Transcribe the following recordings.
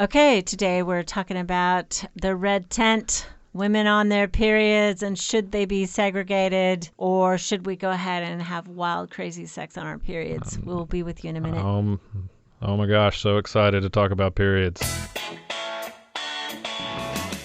Okay, today we're talking about the red tent, women on their periods, and should they be segregated, or should we go ahead and have wild, crazy sex on our periods? We'll be with you in a minute. Oh my gosh, so excited to talk about periods.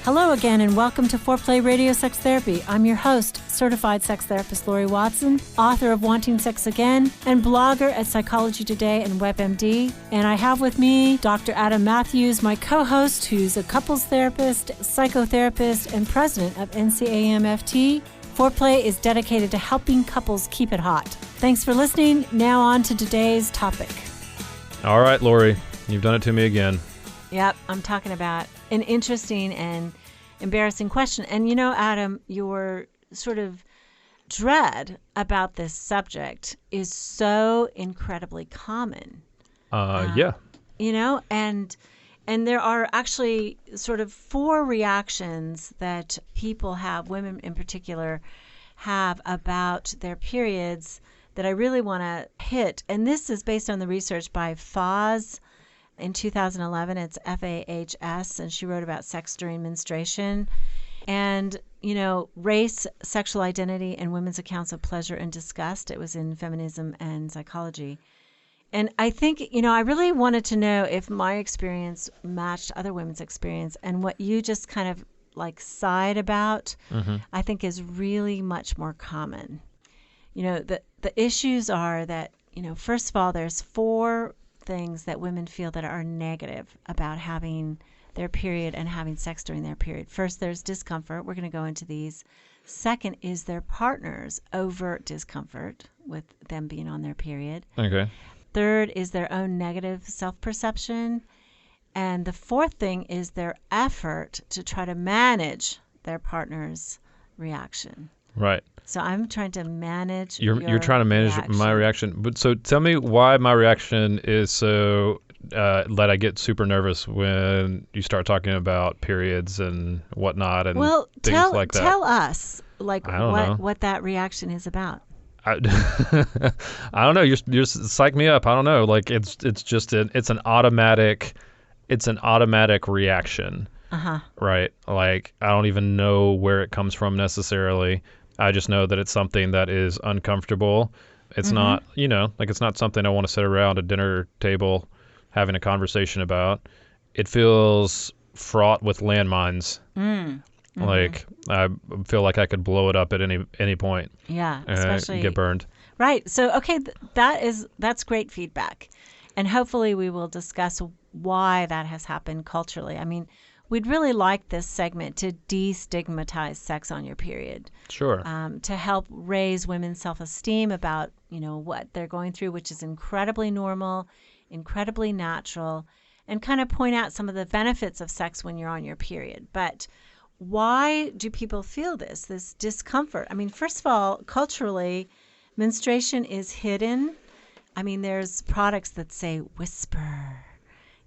Hello again, and welcome to Foreplay Radio Sex Therapy. I'm your host, certified sex therapist Laurie Watson, author of Wanting Sex Again, and blogger at Psychology Today and WebMD. And I have with me Dr. Adam Mathews, my co-host, who's a couples therapist, psychotherapist, and president of NCAMFT. Foreplay is dedicated to helping couples keep it hot. Thanks for listening. Now on to today's topic. All right, Laurie, you've done it to me again. Yep, I'm talking about an interesting and embarrassing question. And you know, Adam, your sort of dread about this subject is so incredibly common. Yeah. You know, and there are actually sort of 4 reactions that people have, women in particular, have about their periods that I really want to hit. And this is based on the research by Foz. In 2011, it's FAHS, and she wrote about sex during menstruation. And, you know, race, sexual identity, and women's accounts of pleasure and disgust. It was in Feminism and Psychology. And I think, you know, I really wanted to know if my experience matched other women's experience. And what you just kind of like sighed about, I think is really much more common. You know, the issues are that, you know, first of all, there's 4 things that women feel that are negative about having their period and having sex during their period. First, there's discomfort. We're going to go into these. Second is their partner's overt discomfort with them being on their period. Okay. Third is their own negative self-perception. And the 4th thing is their effort to try to manage their partner's reaction. Right. So I'm trying to manage You're trying to manage my reaction. But so tell me why my reaction is so that I get super nervous when you start talking about periods and whatnot and things like that. Tell us what that reaction is about. I don't know. You're psych me up. I don't know. Like it's just it's an automatic reaction. Right. Like I don't even know where it comes from necessarily. I just know that it's something that is uncomfortable. It's not, you know, like it's not something I want to sit around a dinner table having a conversation about. It feels fraught with landmines. Like I feel like I could blow it up at any point. Yeah, especially get burned. Right. So, okay, that's great feedback. And hopefully we will discuss why that has happened culturally. I mean, we'd really like this segment to destigmatize sex on your period. Sure. To help raise women's self-esteem about, you know, what they're going through, which is incredibly normal, incredibly natural, and kind of point out some of the benefits of sex when you're on your period. But why do people feel this discomfort? I mean, first of all, culturally, menstruation is hidden. I mean, there's products that say whisper.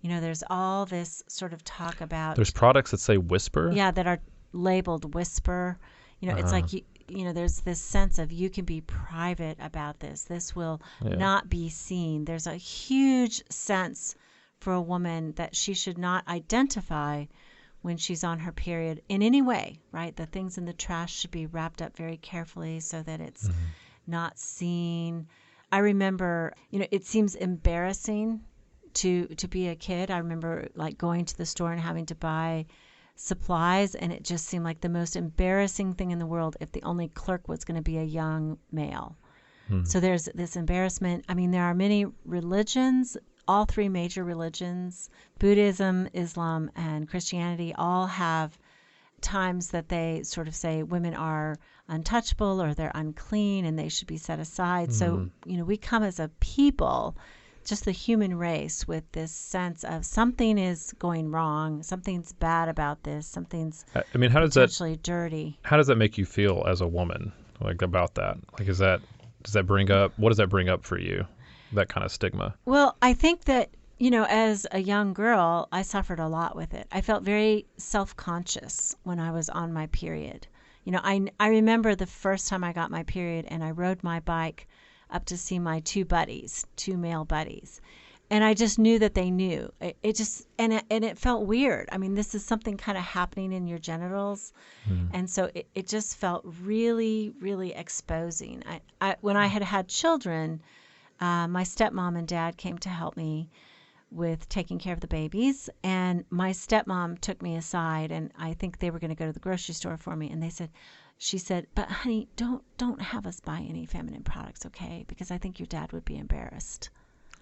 You know, there's all this sort of talk about... There's products that say whisper? Yeah, that are labeled whisper. You know, it's like, you know, there's this sense of you can be private about this. This will not be seen. There's a huge sense for a woman that she should not identify when she's on her period in any way, right? The things in the trash should be wrapped up very carefully so that it's not seen. I remember, you know, it seems embarrassing to be a kid. I remember like going to the store and having to buy supplies, and it just seemed like the most embarrassing thing in the world if the only clerk was going to be a young male. So there's this embarrassment. I mean, there are many religions, all 3 major religions, Buddhism, Islam, and Christianity, all have times that they sort of say women are untouchable or they're unclean and they should be set aside. So, you know, we come as a people, just the human race, with this sense of something is going wrong, something's bad about this, something's potentially dirty. How does that make you feel as a woman, like about that? Like, what does that bring up for you, that kind of stigma? Well, I think that, you know, as a young girl, I suffered a lot with it. I felt very self-conscious when I was on my period. You know, I remember the first time I got my period and I rode my bike up to see my 2 male buddies. And I just knew that they knew. It just, and it felt weird. I mean, this is something kind of happening in your genitals. And so it just felt really, really exposing. When I had children, my stepmom and dad came to help me with taking care of the babies. And my stepmom took me aside, and I think they were going to go to the grocery store for me. And she said, but honey, don't have us buy any feminine products, okay? Because I think your dad would be embarrassed.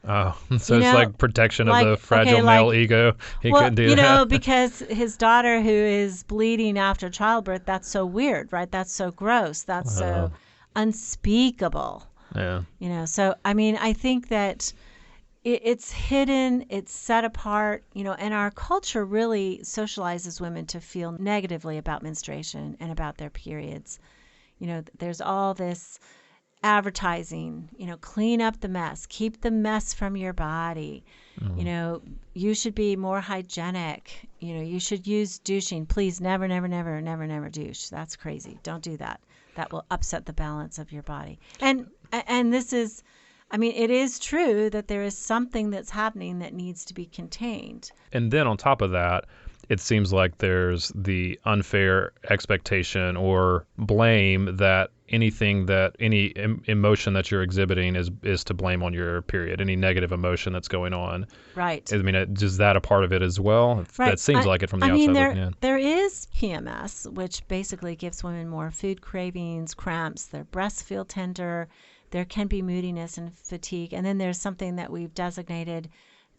Oh, so it's like protection of the fragile male ego. He couldn't do that. Because his daughter who is bleeding after childbirth, that's so weird, right? That's so gross. That's so unspeakable. Yeah. So, I mean, I think that it's hidden, it's set apart, and our culture really socializes women to feel negatively about menstruation and about their periods. There's all this advertising, clean up the mess, keep the mess from your body. You should be more hygienic. You should use douching. Please never douche. That's crazy. Don't do that. That will upset the balance of your body. And this is, I mean, it is true that there is something that's happening that needs to be contained. And then on top of that, it seems like there's the unfair expectation or blame that any emotion that you're exhibiting is to blame on your period, any negative emotion that's going on. Right. I mean, is that a part of it as well? Right. That seems like it from the outside looking in. There is PMS, which basically gives women more food cravings, cramps, their breasts feel tender, there can be moodiness and fatigue, and then there's something that we've designated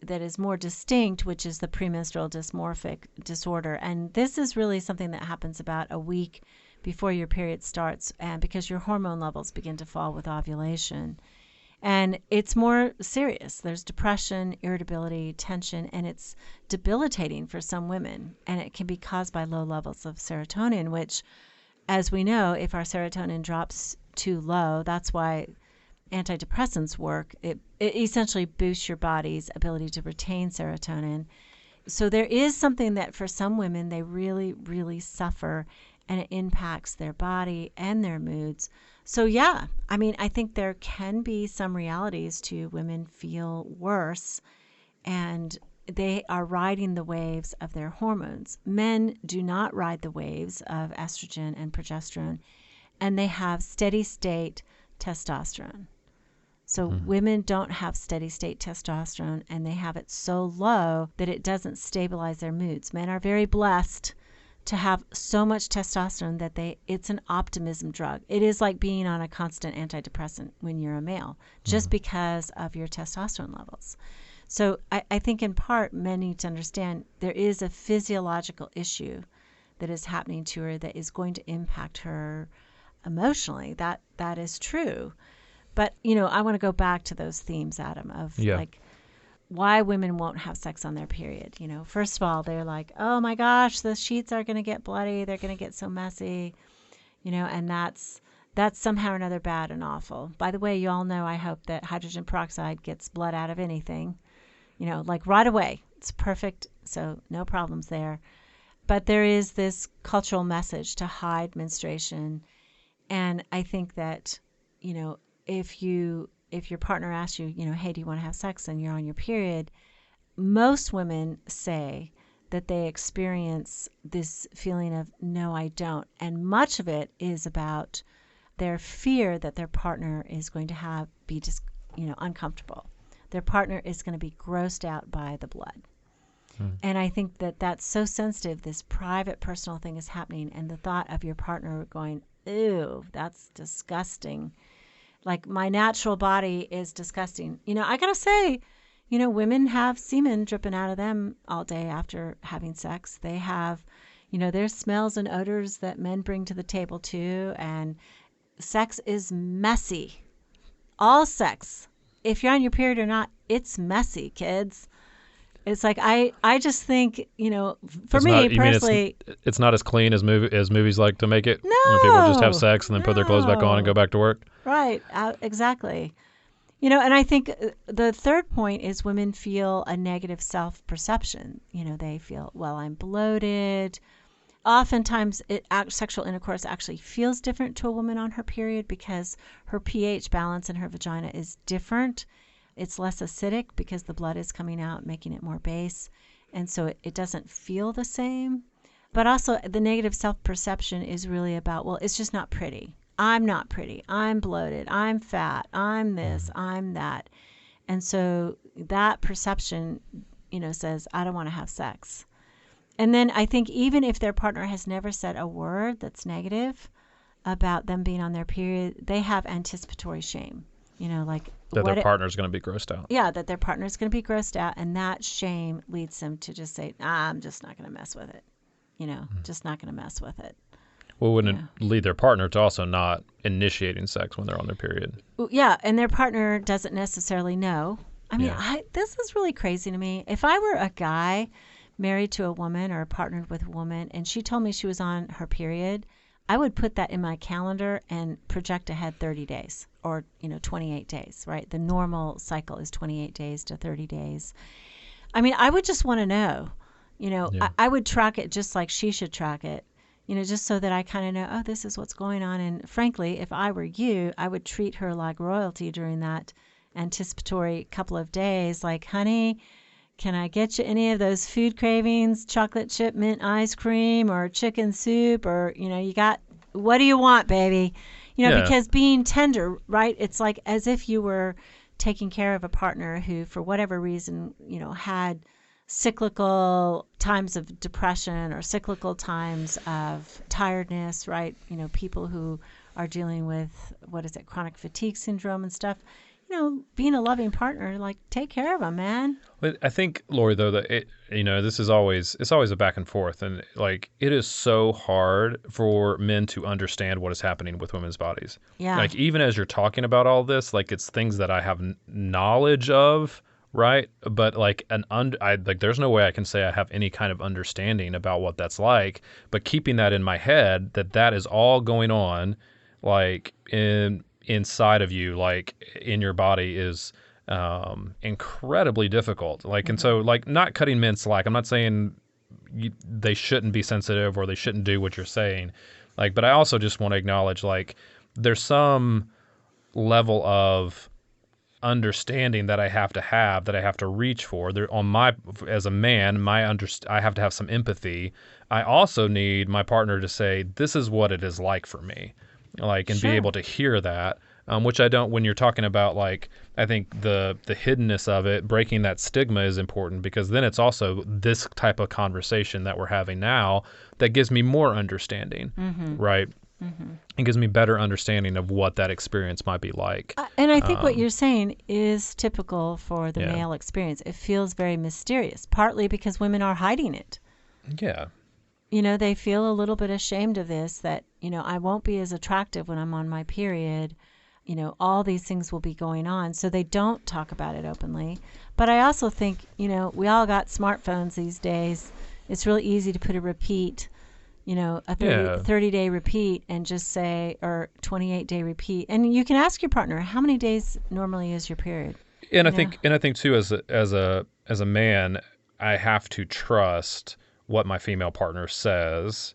that is more distinct, which is the premenstrual dysmorphic disorder. And this is really something that happens about a week before your period starts, and because your hormone levels begin to fall with ovulation. And it's more serious. There's depression, irritability, tension, and it's debilitating for some women. And it can be caused by low levels of serotonin, which, as we know, if our serotonin drops too low, that's why antidepressants work. It essentially boosts your body's ability to retain serotonin. So there is something that for some women, they really, really suffer, and it impacts their body and their moods. So yeah, I mean, I think there can be some realities to women feel worse, and they are riding the waves of their hormones. Men do not ride the waves of estrogen and progesterone, and they have steady state testosterone. So women don't have steady state testosterone, and they have it so low that it doesn't stabilize their moods. Men are very blessed to have so much testosterone that it's an optimism drug. It is like being on a constant antidepressant when you're a male, just because of your testosterone levels. So I think in part men need to understand there is a physiological issue that is happening to her that is going to impact her emotionally. That is true. But, I want to go back to those themes, Adam, of like why women won't have sex on their period. First of all, they're like, oh my gosh, the sheets are going to get bloody. They're going to get so messy, and that's somehow or another bad and awful. By the way, you all know, I hope, that hydrogen peroxide gets blood out of anything, like right away. It's perfect. So no problems there. But there is this cultural message to hide menstruation. And I think that, if your partner asks you, hey, do you want to have sex, and you're on your period, most women say that they experience this feeling of, no, I don't. And much of it is about their fear that their partner is going to be just, uncomfortable. Their partner is going to be grossed out by the blood. And I think that that's so sensitive. This private, personal thing is happening, and the thought of your partner going, ew, that's disgusting. Like, my natural body is disgusting. I gotta say, women have semen dripping out of them all day after having sex. They have, there's smells and odors that men bring to the table too. And sex is messy. All sex, if you're on your period or not, it's messy, kids. It's like, I just think, for me personally, it's not as clean as movies like to make it. No, when people just have sex and then put their clothes back on and go back to work. Right, exactly. And I think the third point is women feel a negative self-perception. They feel, well, I'm bloated. Oftentimes, sexual intercourse actually feels different to a woman on her period because her pH balance in her vagina is different. it's less acidic because the blood is coming out, making it more base. And so it doesn't feel the same. But also the negative self-perception is really about, well, it's just not pretty. I'm not pretty. I'm bloated. I'm fat. I'm this. I'm that. And so that perception, says, I don't want to have sex. And then I think even if their partner has never said a word that's negative about them being on their period, they have anticipatory shame. Like that their partner's going to be grossed out. Yeah, that their partner's going to be grossed out. And that shame leads them to just say, I'm just not going to mess with it. Just not going to mess with it. Well, wouldn't it lead their partner to also not initiating sex when they're on their period? Yeah, and their partner doesn't necessarily know. I mean, this is really crazy to me. If I were a guy married to a woman or partnered with a woman and she told me she was on her period, I would put that in my calendar and project ahead 30 days or, 28 days, right? The normal cycle is 28 days to 30 days. I mean, I would just want to know. I would track it just like she should track it, just so that I kind of know, oh, this is what's going on. And frankly, if I were you, I would treat her like royalty during that anticipatory couple of days. Like, honey, can I get you any of those food cravings, chocolate chip mint ice cream or chicken soup? Or, what do you want, baby? Because being tender, right? It's like as if you were taking care of a partner who, for whatever reason, had cyclical times of depression or cyclical times of tiredness, right? People who are dealing with, chronic fatigue syndrome and stuff. Being a loving partner, like, take care of them, man. But I think, Laurie, though, that it's always a back and forth, and like it is so hard for men to understand what is happening with women's bodies. Yeah. Like even as you're talking about all this, like it's things that I have knowledge of, right? But like there's no way I can say I have any kind of understanding about what that's like. But keeping that in my head, that is all going on, like inside of you, like in your body, is incredibly difficult. Like, and so like not cutting men slack. I'm not saying they shouldn't be sensitive or they shouldn't do what you're saying. Like, but I also just want to acknowledge like there's some level of understanding that I have to reach for. There as a man, I have to have some empathy. I also need my partner to say, this is what it is like for me. Like, and Sure. be able to hear that, which I don't, when you're talking about like, I think the hiddenness of it, breaking that stigma is important, because then it's also this type of conversation that we're having now that gives me more understanding, right? Mm-hmm. It gives me better understanding of what that experience might be like. And I think what you're saying is typical for the male experience. It feels very mysterious, partly because women are hiding it. Yeah. They feel a little bit ashamed of this, that, I won't be as attractive when I'm on my period. All these things will be going on. So they don't talk about it openly. But I also think, we all got smartphones these days. It's really easy to put a repeat, a 30-day repeat and just say, or 28-day repeat. And you can ask your partner, how many days normally is your period? And I think too, as a man, I have to trust what my female partner says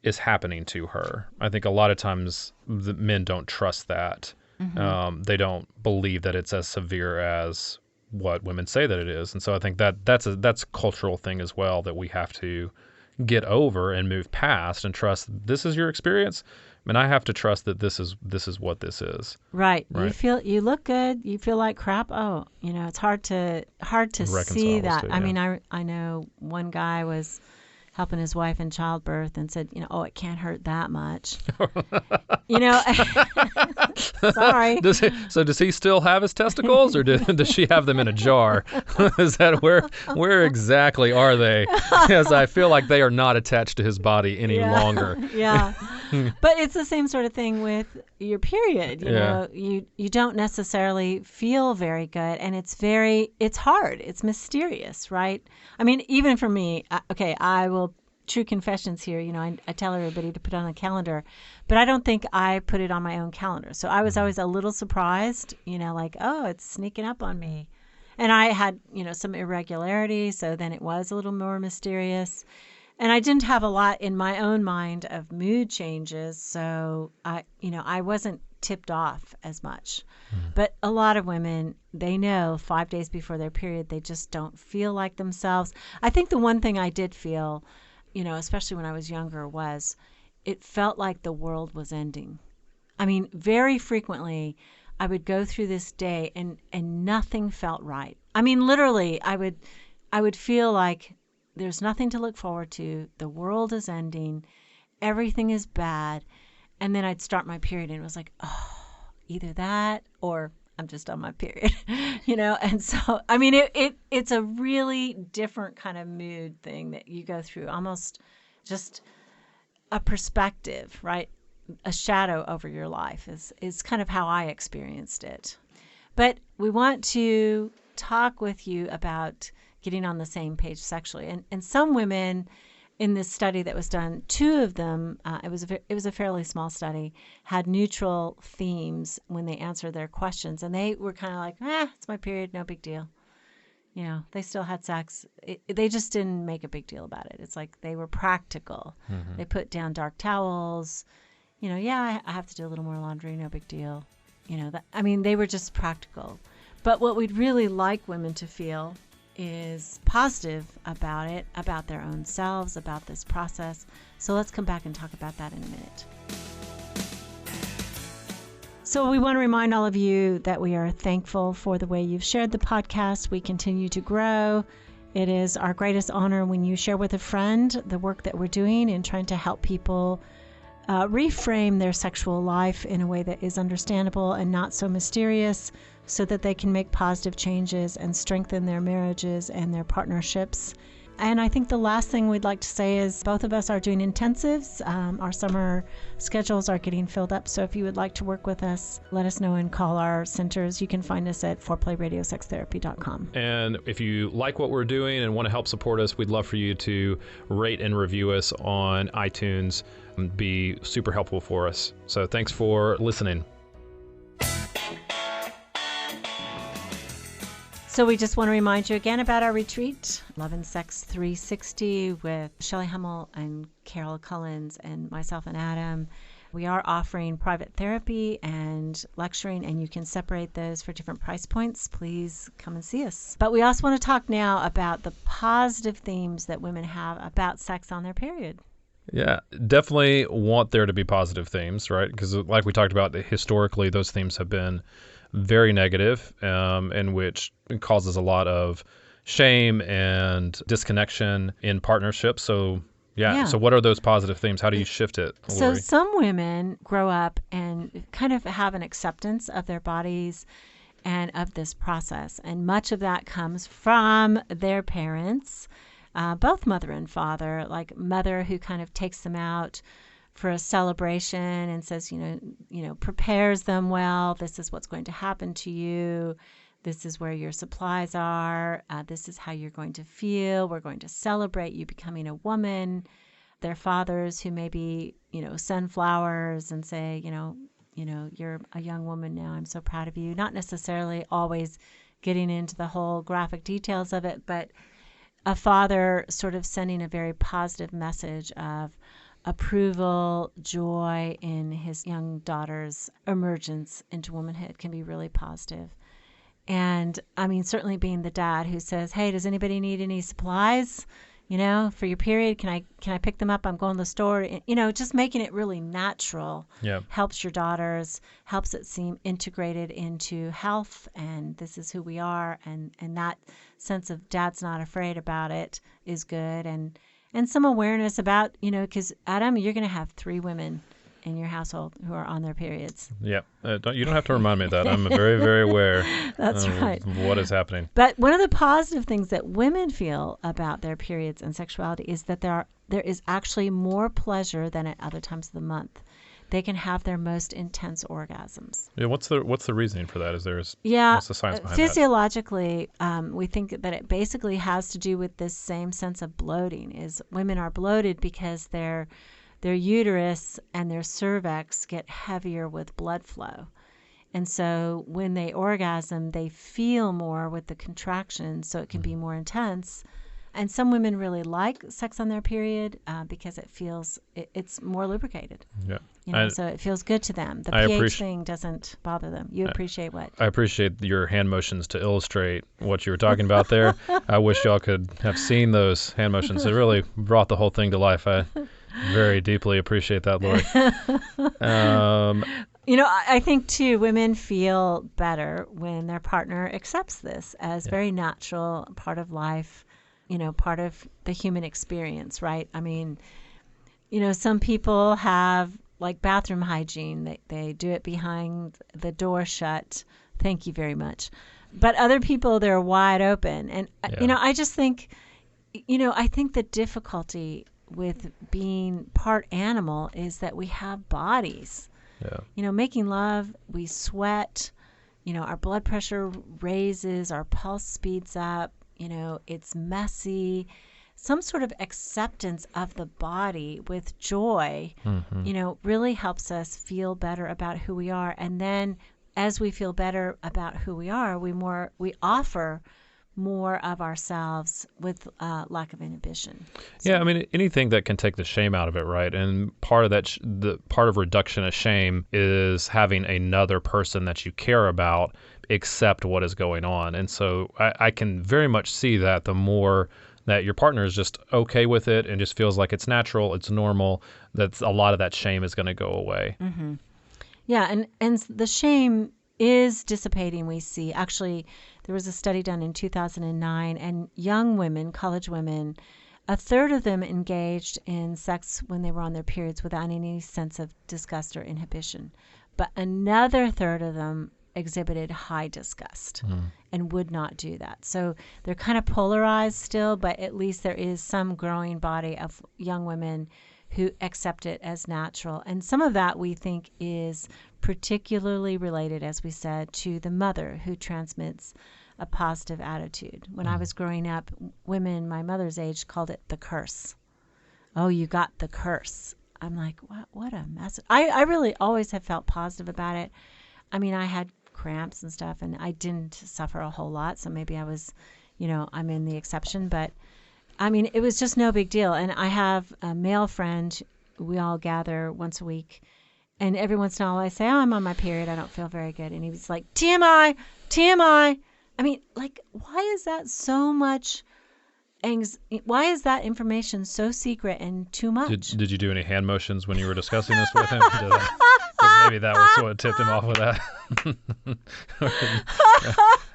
is happening to her. I think a lot of times the men don't trust that. Mm-hmm. They don't believe that it's as severe as what women say that it is. And so I think that's a cultural thing as well that we have to get over and move past and trust this is your experience. And I have to trust that this is what this is. Right. You look good. You feel like crap. Oh, it's hard to see that. I mean, I know one guy was helping his wife in childbirth and said, it can't hurt that much. Sorry. Does he still have his testicles, or does she have them in a jar? Is that where exactly are they? Because I feel like they are not attached to his body any longer. Yeah. But it's the same sort of thing with your period. You know, you don't necessarily feel very good, and it's hard. It's mysterious, right? I mean, even for me, I will, true confessions here, I tell everybody to put on a calendar, but I don't think I put it on my own calendar. So I was always a little surprised, like, oh, it's sneaking up on me. And I had, some irregularity, so then it was a little more mysterious. And I didn't have a lot in my own mind of mood changes, so I wasn't tipped off as much. But a lot of women, they know 5 days before their period, they just don't feel like themselves. I think the one thing I did feel, especially when I was younger, was it felt like the world was ending. I mean, very frequently I would go through this day and nothing felt right. I mean, literally, I would feel like there's nothing to look forward to. The world is ending. Everything is bad. And then I'd start my period and it was like, oh, either that or I'm just on my period, And so, I mean, it's a really different kind of mood thing that you go through, almost just a perspective, right? A shadow over your life is kind of how I experienced it. But we want to talk with you about getting on the same page sexually. And some women in this study that was done, 2 of them, it was a fairly small study, had neutral themes when they answered their questions. And they were kind of like, it's my period, no big deal. They still had sex. They just didn't make a big deal about it. It's like they were practical. Mm-hmm. They put down dark towels. I have to do a little more laundry, no big deal. They were just practical. But what we'd really like women to feel is positive about it, about their own selves, about this process. So let's come back and talk about that in a minute. So we want to remind all of you that we are thankful for the way you've shared the podcast. We continue to grow. It is our greatest honor when you share with a friend the work that we're doing in trying to help people reframe their sexual life in a way that is understandable and not so mysterious, so that they can make positive changes and strengthen their marriages and their partnerships. And I think the last thing we'd like to say is both of us are doing intensives. Our summer schedules are getting filled up. So if you would like to work with us, let us know and call our centers. You can find us at foreplayradiosextherapy.com. And if you like what we're doing and want to help support us, we'd love for you to rate and review us on iTunes. It'd be super helpful for us. So thanks for listening. So we just want to remind you again about our retreat, Love and Sex 360, with Shelley Hummel and Carol Cullens and myself and Adam. We are offering private therapy and lecturing, and you can separate those for different price points. Please come and see us. But we also want to talk now about the positive themes that women have about sex on their period. Yeah, definitely want there to be positive themes, right? Because like we talked about, historically, those themes have been very negative, and which causes a lot of shame and disconnection in partnerships. So, So what are those positive themes? How do you shift it, Laurie? So some women grow up and kind of have an acceptance of their bodies and of this process. And much of that comes from their parents, both mother and father, like mother who kind of takes them out for a celebration and says, prepares them well. This is what's going to happen to you. This is where your supplies are. This is how you're going to feel. We're going to celebrate you becoming a woman. Their fathers who maybe, send flowers and say, you're a young woman now. I'm so proud of you. Not necessarily always getting into the whole graphic details of it, but a father sort of sending a very positive message of approval, joy in his young daughter's emergence into womanhood can be really positive. And certainly being the dad who says, hey, does anybody need any supplies, for your period? Can I pick them up? I'm going to the store. Just making it really natural helps your daughters, helps it seem integrated into health, and this is who we are. And that sense of dad's not afraid about it is good. And some awareness about, because Adam, you're going to have 3 women in your household who are on their periods. Yeah. You don't have to remind me of that. I'm very, very aware That's right. of what is happening. But one of the positive things that women feel about their periods and sexuality is that there is actually more pleasure than at other times of the month. They can have their most intense orgasms. Yeah, what's the reasoning for that? What's the science behind physiologically, we think that it basically has to do with this same sense of bloating. Is women are bloated because their uterus and their cervix get heavier with blood flow. And so when they orgasm, they feel more with the contractions, so it can be more intense. And some women really like sex on their period because it's more lubricated. Yeah. So it feels good to them. The I pH thing doesn't bother them. You appreciate what? I appreciate your hand motions to illustrate what you were talking about there. I wish y'all could have seen those hand motions. It really brought the whole thing to life. I very deeply appreciate that, Laurie. I think, too, women feel better when their partner accepts this as very natural, part of life, part of the human experience, right? I mean, some people have like bathroom hygiene. They do it behind the door shut. Thank you very much. But other people, they're wide open. And, I just think, I think the difficulty with being part animal is that we have bodies. Yeah. Making love, we sweat, our blood pressure raises, our pulse speeds up, it's messy. Some sort of acceptance of the body with joy, really helps us feel better about who we are. And then as we feel better about who we are, we offer more of ourselves with lack of inhibition. So. Yeah, I mean, anything that can take the shame out of it, right? And part of that, the part of reduction of shame is having another person that you care about accept what is going on. And so I can very much see that the more that your partner is just okay with it and just feels like it's natural, it's normal, that a lot of that shame is going to go away. Mm-hmm. Yeah, and the shame is dissipating, we see. Actually, there was a study done in 2009, and young women, college women, a third of them engaged in sex when they were on their periods without any sense of disgust or inhibition. But another third of them exhibited high disgust and would not do that. So they're kind of polarized still, but at least there is some growing body of young women who accept it as natural. And some of that we think is particularly related, as we said, to the mother who transmits a positive attitude. When I was growing up, women my mother's age called it the curse. Oh, you got the curse. I'm like, what a mess. I really always have felt positive about it. I mean, I had cramps and stuff, and I didn't suffer a whole lot, so maybe I was, I'm in the exception, but I mean, it was just no big deal. And I have a male friend, we all gather once a week, and every once in a while I say, oh, I'm on my period, I don't feel very good. And he was like, TMI, TMI. I mean, like, why is that so much why is that information so secret and too much? Did you do any hand motions when you were discussing this with him? Maybe that was what tipped him off with that.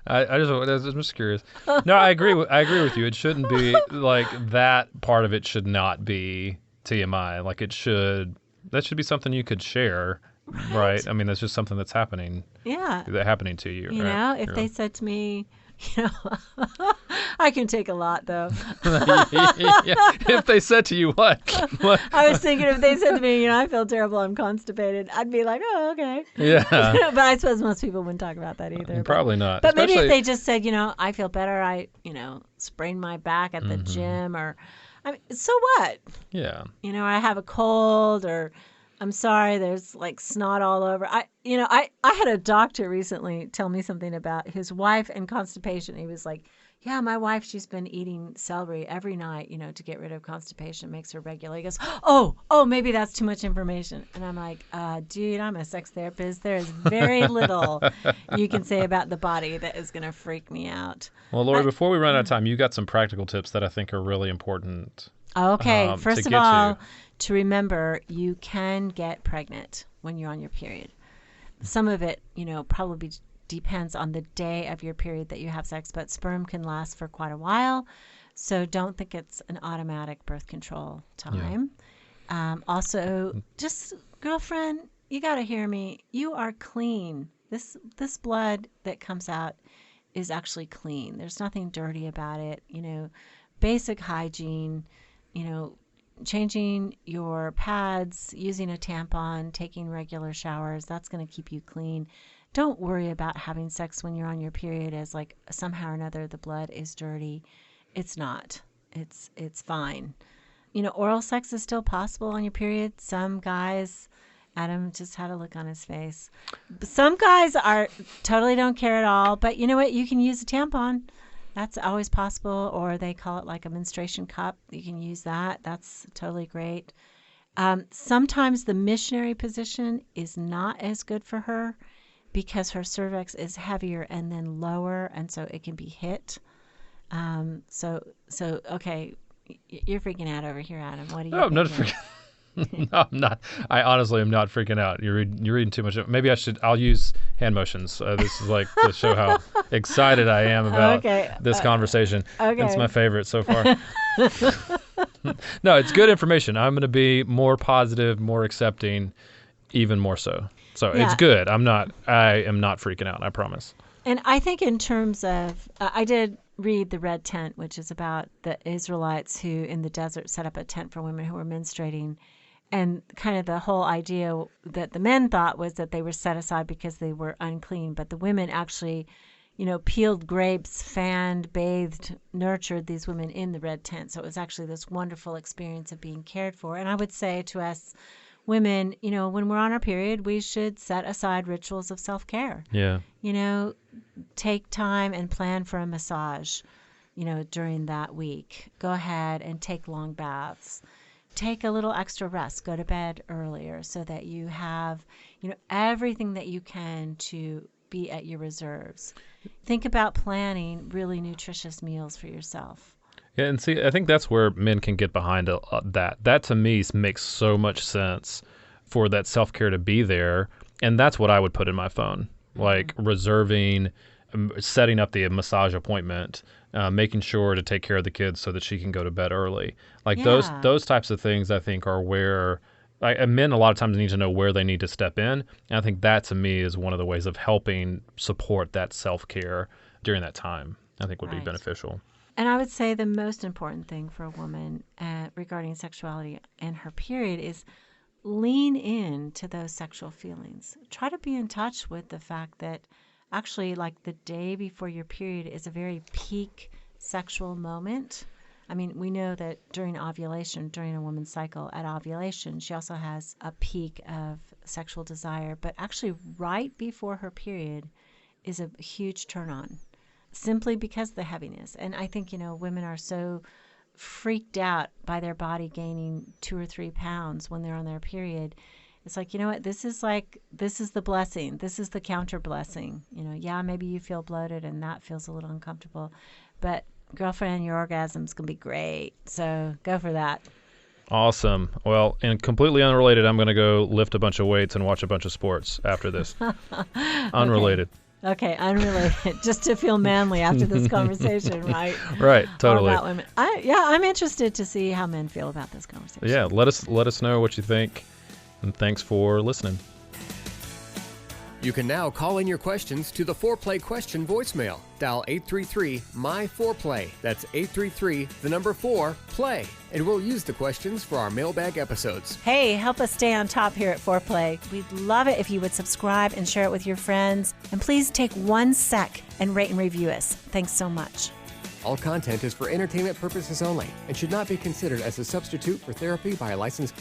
I'm just curious. No, I agree with you. It shouldn't be like that. Part of it should not be TMI. Like that should be something you could share, right? I mean, that's just something that's happening. Yeah, that's happening to you. Right? If they said to me, I can take a lot, though. If they said to you what? I was thinking if they said to me, I feel terrible, I'm constipated, I'd be like, oh, okay. Yeah. But I suppose most people wouldn't talk about that either. Probably not. But maybe if they just said, I feel better, I, sprained my back at the gym, or, I mean, so what? Yeah. I have a cold, or I'm sorry, there's like snot all over. I had a doctor recently tell me something about his wife and constipation. He was like, yeah, my wife, she's been eating celery every night, to get rid of constipation, makes her regular. He goes, oh, maybe that's too much information. And I'm like, dude, I'm a sex therapist. There is very little you can say about the body that is going to freak me out. Well, Laurie, before we run out of time, you got some practical tips that I think are really important. Okay, first of all, to remember, you can get pregnant when you're on your period. Some of it, probably depends on the day of your period that you have sex, but sperm can last for quite a while. So don't think it's an automatic birth control time. Yeah. Also, just girlfriend, you got to hear me. You are clean. This blood that comes out is actually clean. There's nothing dirty about it. Basic hygiene, changing your pads, using a tampon, taking regular showers, that's going to keep you clean. Don't worry about having sex when you're on your period as like somehow or another the blood is dirty. It's not. It's fine. Oral sex is still possible on your period. Some guys, Adam just had a look on his face. Some guys totally don't care at all, but you know what? You can use a tampon. That's always possible, or they call it like a menstruation cup. You can use that. That's totally great. Sometimes the missionary position is not as good for her because her cervix is heavier and then lower, and so it can be hit. Okay, you're freaking out over here, Adam. What do you No, I'm not think? freaking. No, I'm not. I honestly am not freaking out. You're reading too much. Maybe I'll use hand motions. This is like to show how excited I am about this conversation. Okay. It's my favorite so far. No, it's good information. I'm going to be more positive, more accepting, even more so. So it's good. I am not freaking out. I promise. And I think in terms of, I did read The Red Tent, which is about the Israelites who in the desert set up a tent for women who were menstruating. And kind of the whole idea that the men thought was that they were set aside because they were unclean. But the women actually, peeled grapes, fanned, bathed, nurtured these women in the red tent. So it was actually this wonderful experience of being cared for. And I would say to us women, when we're on our period, we should set aside rituals of self-care. Yeah. Take time and plan for a massage, during that week. Go ahead and take long baths. Take a little extra rest. Go to bed earlier so that you have, everything that you can to be at your reserves. Think about planning really nutritious meals for yourself. Yeah, and see, I think that's where men can get behind that. That to me makes so much sense for that self-care to be there, and that's what I would put in my phone, like reserving, setting up the massage appointment, making sure to take care of the kids so that she can go to bed early. Like those types of things, I think, are where men a lot of times need to know where they need to step in. And I think that to me is one of the ways of helping support that self-care during that time. I think would be beneficial. And I would say the most important thing for a woman regarding sexuality and her period is lean in to those sexual feelings. Try to be in touch with the fact that actually, like the day before your period is a very peak sexual moment. I mean, we know that during ovulation, during a woman's cycle at ovulation, she also has a peak of sexual desire. But actually, right before her period is a huge turn on, simply because of the heaviness. And I think, women are so freaked out by their body gaining 2 or 3 pounds when they're on their period. It's like, this is the blessing. This is the counter blessing. Maybe you feel bloated and that feels a little uncomfortable, but girlfriend, your orgasm's going to be great. So go for that. Awesome. Well, and completely unrelated, I'm going to go lift a bunch of weights and watch a bunch of sports after this. Unrelated. Okay, unrelated. Just to feel manly after this conversation, right? Right, totally. All about women. I'm interested to see how men feel about this conversation. Yeah, let us know what you think. And thanks for listening. You can now call in your questions to the Foreplay question voicemail. Dial 833-MY-4PLAY. That's 833-4-PLAY. And we'll use the questions for our mailbag episodes. Hey, help us stay on top here at Foreplay. We'd love it if you would subscribe and share it with your friends. And please take 1 sec and rate and review us. Thanks so much. All content is for entertainment purposes only and should not be considered as a substitute for therapy by a licensed